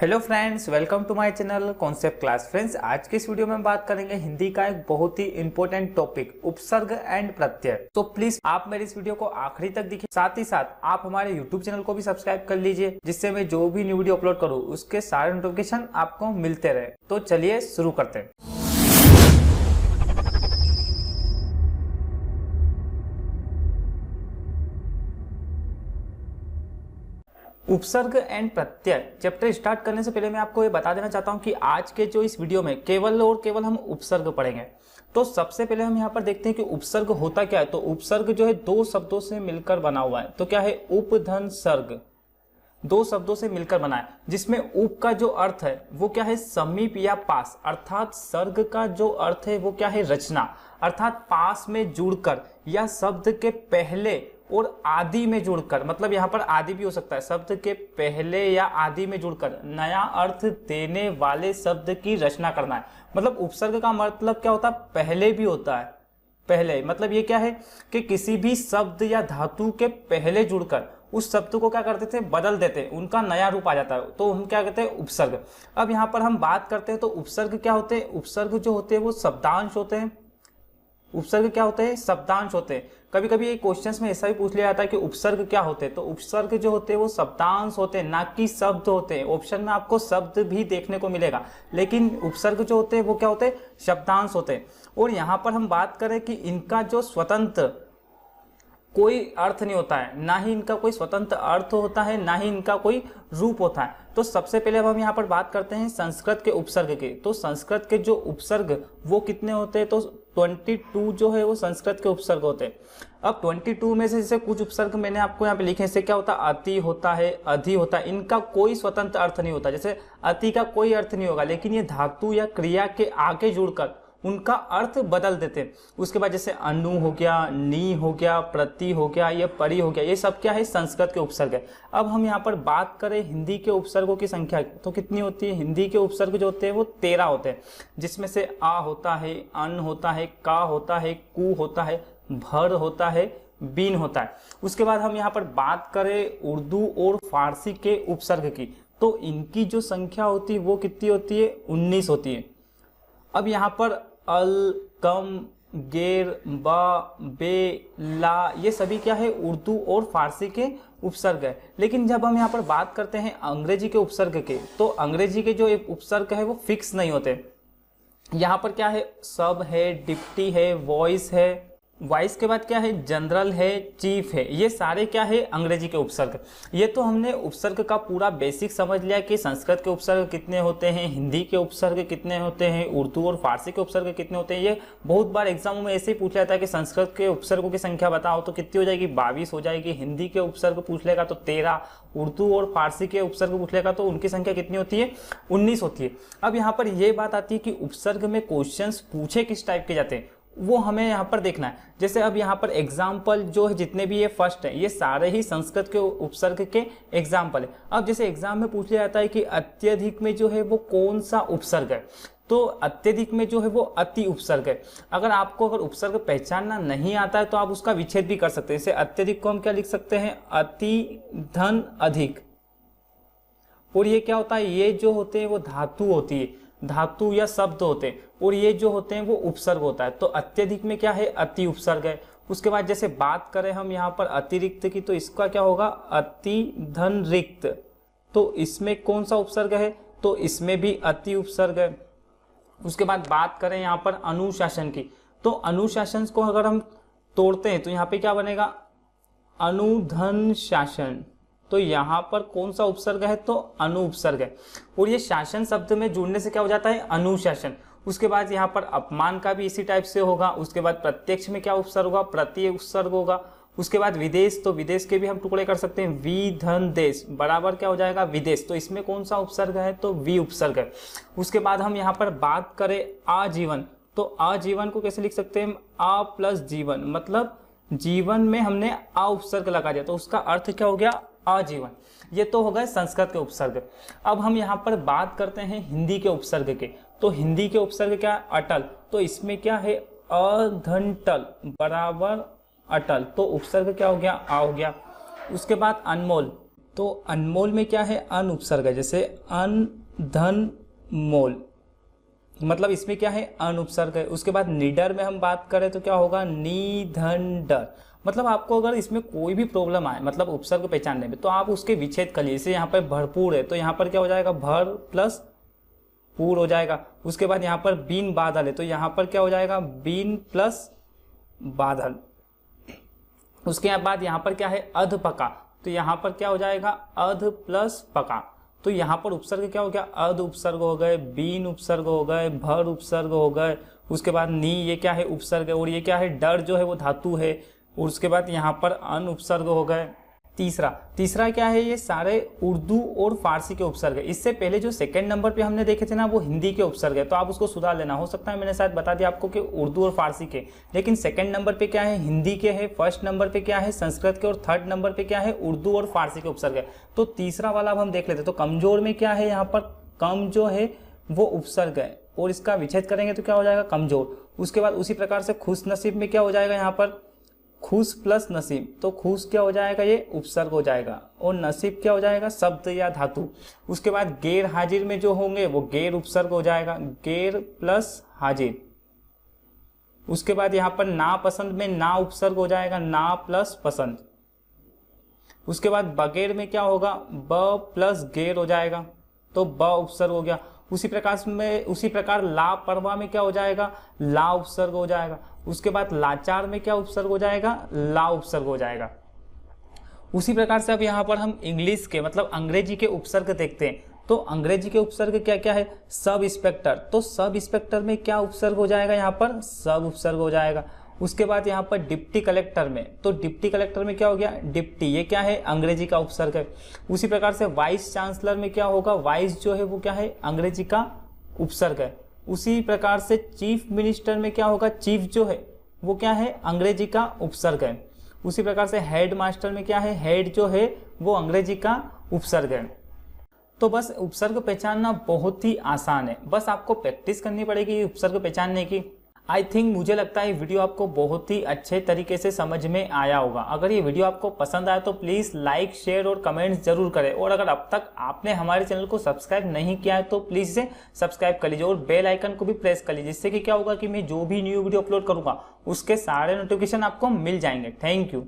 Hello friends, welcome to my channel concept class. Friends, आज के इस वीडियो में बात करेंगे हिंदी का एक बहुत ही इंपॉर्टेंट टॉपिक उपसर्ग एंड प्रत्यय। तो प्लीज आप मेरे इस वीडियो को आखिरी तक देखिए, साथ ही साथ आप हमारे यूट्यूब चैनल को भी सब्सक्राइब कर लीजिए, जिससे मैं जो भी न्यू वीडियो अपलोड करूँ उसके सारे नोटिफिकेशन आपको मिलते रहे। तो चलिए शुरू करते हैं। उपसर्ग एंड प्रत्यय चैप्टर स्टार्ट करने से पहले मैं आपको ये बता देना चाहता हूं कि आज के जो इस वीडियो में केवल और केवल हम उपसर्ग पढ़ेंगे। तो सबसे पहले हम यहाँ पर देखते हैं कि उपसर्ग होता क्या है। तो उपसर्ग जो है दो शब्दों से मिलकर बना हुआ है। तो क्या है? उप धन सर्ग, दो शब्दों से मिलकर बना है, जिसमें उप का जो अर्थ है वो क्या है? समीप या पास, अर्थात सर्ग का जो अर्थ है वो क्या है? रचना, अर्थात पास में जुड़कर या शब्द के पहले और आदि में जुड़कर, मतलब यहाँ पर आदि भी हो सकता है, शब्द के पहले या आदि में जुड़कर नया अर्थ देने वाले शब्द की रचना करना है। मतलब उपसर्ग का मतलब क्या होता है? पहले भी होता है। पहले मतलब ये क्या है कि किसी भी शब्द या धातु के पहले जुड़कर उस शब्द को क्या करते थे? बदल देते, उनका नया रूप आ जाता है, तो हम क्या कहते हैं? उपसर्ग। अब यहाँ पर हम बात करते हैं तो उपसर्ग क्या होते हैं? उपसर्ग जो होते हैं वो शब्दांश होते हैं। उपसर्ग क्या होते हैं? शब्दांश होते हैं। कभी कभी ये क्वेश्चंस में ऐसा भी पूछ लिया जाता है कि उपसर्ग क्या होते हैं। तो उपसर्ग जो होते हैं वो शब्दांश होते हैं, ना कि शब्द होते हैं। ऑप्शन में आपको शब्द भी देखने को मिलेगा, लेकिन उपसर्ग जो होते हैं वो क्या होते हैं? शब्दांश होते हैं। और यहाँ पर हम बात करें कि इनका जो स्वतंत्र कोई अर्थ नहीं होता है, ना ही इनका कोई स्वतंत्र अर्थ होता है, ना ही इनका कोई रूप होता है। तो सबसे पहले अब हम यहाँ पर बात करते हैं संस्कृत के उपसर्ग के। तो संस्कृत के जो उपसर्ग वो कितने होते हैं? तो 22 जो है वो संस्कृत के उपसर्ग होते हैं। अब 22 में से जैसे कुछ उपसर्ग मैंने आपको यहाँ पे लिखे, इससे क्या होता है? अति होता है, अधि होता है। इनका कोई स्वतंत्र अर्थ नहीं होता। जैसे अति का कोई अर्थ नहीं होगा, लेकिन ये धातु या क्रिया के आगे जुड़कर उनका अर्थ बदल देते। उसके बाद जैसे अनु हो गया, नी हो गया, प्रति हो गया, ये परि हो गया, ये सब क्या है? संस्कृत के उपसर्ग है। अब हम यहाँ पर बात करें हिंदी के उपसर्गों की संख्या तो कितनी होती है? हिंदी के उपसर्ग जो होते हैं वो 13 होते हैं, जिसमें से आ होता है, अन होता है, का होता है, कु होता है, भर होता है, बीन होता है। उसके बाद हम यहाँ पर बात करें उर्दू और फारसी के उपसर्ग की, तो इनकी जो संख्या होती है वो कितनी होती है? 19 होती है। अब यहाँ पर अल, कम, गेर, बा, बे, ला, ये सभी क्या है? उर्दू और फारसी के उपसर्ग है। लेकिन जब हम यहाँ पर बात करते हैं अंग्रेजी के उपसर्ग के, तो अंग्रेजी के जो एक उपसर्ग है वो फिक्स नहीं होते। यहाँ पर क्या है? सब है, डिप्टी है, वॉइस है, वॉइस के बाद क्या है? जनरल है, चीफ है, ये सारे क्या है? अंग्रेजी के उपसर्ग। ये तो हमने उपसर्ग का पूरा बेसिक समझ लिया कि संस्कृत के उपसर्ग कितने होते हैं, हिंदी के उपसर्ग कितने होते हैं, उर्दू और फारसी के उपसर्ग कितने होते हैं। ये बहुत बार एग्जामों में ऐसे ही पूछ जाता है कि संस्कृत के उपसर्गों की संख्या बताओ, तो कितनी हो जाएगी? 22 हो जाएगी। हिंदी के उपसर्ग पूछ लेगा तो 13, उर्दू और फारसी के उपसर्ग पूछ लेगा तो उनकी संख्या कितनी होती है? 19 होती है। अब यहाँ पर यह बात आती है कि उपसर्ग में क्वेश्चंस पूछे किस टाइप के जाते हैं, वो हमें यहाँ पर देखना है। जैसे अब यहाँ पर एग्जाम्पल जो है, जितने भी ये फर्स्ट है, ये सारे ही संस्कृत के उपसर्ग के एग्जाम्पल है। अब जैसे एग्जाम में पूछ लिया जाता है कि अत्यधिक में जो है वो कौन सा उपसर्ग है, तो अत्यधिक में जो है वो अति उपसर्ग है। अगर उपसर्ग पहचानना नहीं आता है तो आप उसका विच्छेद भी कर सकते हैं। जैसे अत्यधिक को हम क्या लिख सकते हैं? अति धन अधिक। और ये क्या होता है? ये जो होते हैं वो धातु होती है, धातु या शब्द होते हैं, और ये जो होते हैं वो उपसर्ग होता है। तो अत्यधिक में क्या है? अति उपसर्ग है। उसके बाद जैसे बात करें हम यहाँ पर अतिरिक्त की, तो इसका क्या होगा? अति धन रिक्त। तो इसमें कौन सा उपसर्ग है? तो इसमें भी अति उपसर्ग है। उसके बाद बात करें यहाँ पर अनुशासन की, तो अनुशासन को अगर हम तोड़ते हैं तो यहाँ पे क्या बनेगा? अनुधन शासन। तो यहाँ पर कौन सा उपसर्ग है? तो अनु उपसर्ग है। और ये शासन शब्द में जुड़ने से क्या हो जाता है? अनुशासन। उसके बाद यहाँ पर अपमान का भी इसी टाइप से होगा। उसके बाद प्रत्यक्ष में क्या उपसर्ग होगा? प्रति उपसर्ग होगा। उसके बाद विदेश, तो विदेश के भी हम टुकड़े कर सकते हैं। वि धन देश बराबर क्या हो जाएगा? विदेश। तो इसमें कौन सा उपसर्ग है? तो वि उपसर्ग है। उसके बाद हम यहाँ पर बात करें आजीवन, तो आजीवन को कैसे लिख सकते हैं? आ प्लस जीवन, मतलब जीवन में हमने आ उपसर्ग लगा दिया, तो उसका अर्थ क्या हो गया? आजीवन। ये तो हो गए संस्कृत के उपसर्ग। अब हम यहाँ पर बात करते हैं हिंदी के उपसर्ग के। तो हिंदी के उपसर्ग क्या है? अटल। तो इसमें क्या है? अधनटल बराबर अटल। तो उपसर्ग क्या हो गया? आ हो गया। उसके बाद अनमोल, तो अनमोल में क्या है, अन उपसर्ग है, जैसे अन धन मोल, मतलब इसमें क्या है, अन उपसर्ग है। उसके बाद निडर में हम बात करें तो क्या होगा, नी धन डर। मतलब आपको अगर इसमें कोई भी प्रॉब्लम आए मतलब उपसर्ग पहचानने में, तो आप उसके विच्छेद कर लीजिए। जैसे यहाँ पर भरपूर है तो यहाँ पर क्या हो जाएगा, भर प्लस पूर हो जाएगा। उसके बाद यहाँ पर बीन बादल है तो यहाँ पर क्या हो जाएगा, बीन प्लस बादल। उसके बाद यहाँ पर क्या है, अध पका, तो यहाँ पर क्या हो जाएगा, अध प्लस पका। तो यहाँ पर उपसर्ग क्या हो गया, अध उपसर्ग हो गए, बीन उपसर्ग हो गए, भर उपसर्ग हो गए। उसके बाद नी, ये क्या है, उपसर्ग है, और ये क्या है, डर जो है वो धातु है। और उसके बाद यहाँ पर अन उपसर्ग हो गए। तीसरा क्या है, ये सारे उर्दू और फारसी के उपसर्ग है। इससे पहले जो सेकंड नंबर पे हमने देखे थे ना, वो हिंदी के उपसर्ग है, तो आप उसको सुधार लेना। हो सकता है मैंने शायद बता दिया आपको कि उर्दू और फारसी के, लेकिन सेकंड नंबर पे क्या है, हिंदी के है, फर्स्ट नंबर पे क्या है, संस्कृत के, और थर्ड नंबर पे क्या है, उर्दू और फारसी के उपसर्ग है। तो तीसरा वाला अब हम देख लेते। तो कमजोर में क्या है, यहाँ पर कम जो है वो उपसर्ग है, और इसका विच्छेद करेंगे तो क्या हो जाएगा, कमजोर। उसके बाद उसी प्रकार से खुश नसीब में क्या हो जाएगा, यहाँ पर खुश प्लस नसीब, तो खुश क्या हो जाएगा, ये उपसर्ग हो जाएगा, और नसीब क्या हो जाएगा, शब्द या धातु। उसके बाद गैर हाजिर में जो होंगे वो गैर उपसर्ग हो जाएगा, गैर प्लस हाजिर। उसके बाद यहाँ पर नापसंद में ना उपसर्ग हो जाएगा, ना प्लस पसंद। उसके बाद बगैर में क्या होगा, ब प्लस गैर हो जाएगा, तो ब उपसर्ग हो गया। उसी प्रकार लापरवाह में क्या हो जाएगा, ला उपसर्ग हो जाएगा। उसके बाद लाचार में क्या उपसर्ग हो जाएगा, ला उपसर्ग हो जाएगा। उसी प्रकार से अब यहाँ पर हम इंग्लिश के मतलब अंग्रेजी के उपसर्ग देखते हैं। तो अंग्रेजी के उपसर्ग क्या क्या है, सब इंस्पेक्टर, तो सब इंस्पेक्टर में क्या उपसर्ग हो जाएगा, यहाँ पर सब उपसर्ग हो जाएगा। उसके बाद यहाँ पर डिप्टी कलेक्टर में, तो डिप्टी कलेक्टर में क्या हो गया, डिप्टी, ये क्या है, अंग्रेजी का उपसर्ग है। उसी प्रकार से वाइस चांसलर में क्या होगा, वाइस जो है वो क्या है, अंग्रेजी का उपसर्ग है। उसी प्रकार से चीफ मिनिस्टर में क्या होगा, चीफ जो है वो क्या है, अंग्रेजी का उपसर्ग है। उसी प्रकार से हेड मास्टर में क्या है, हेड जो है वो अंग्रेजी का उपसर्ग है। तो बस उपसर्ग पहचानना बहुत ही आसान है, बस आपको प्रैक्टिस करनी पड़ेगी उपसर्ग पहचानने की। आई थिंक, मुझे लगता है ये वीडियो आपको बहुत ही अच्छे तरीके से समझ में आया होगा। अगर ये वीडियो आपको पसंद आया तो प्लीज़ लाइक, शेयर और कमेंट्स जरूर करें। और अगर अब तक आपने हमारे चैनल को सब्सक्राइब नहीं किया है तो प्लीज़ इसे सब्सक्राइब कर लीजिए और बेल आइकन को भी प्रेस कर लीजिए, जिससे कि क्या होगा कि मैं जो भी न्यू वीडियो अपलोड करूँगा उसके सारे नोटिफिकेशन आपको मिल जाएंगे। Thank you.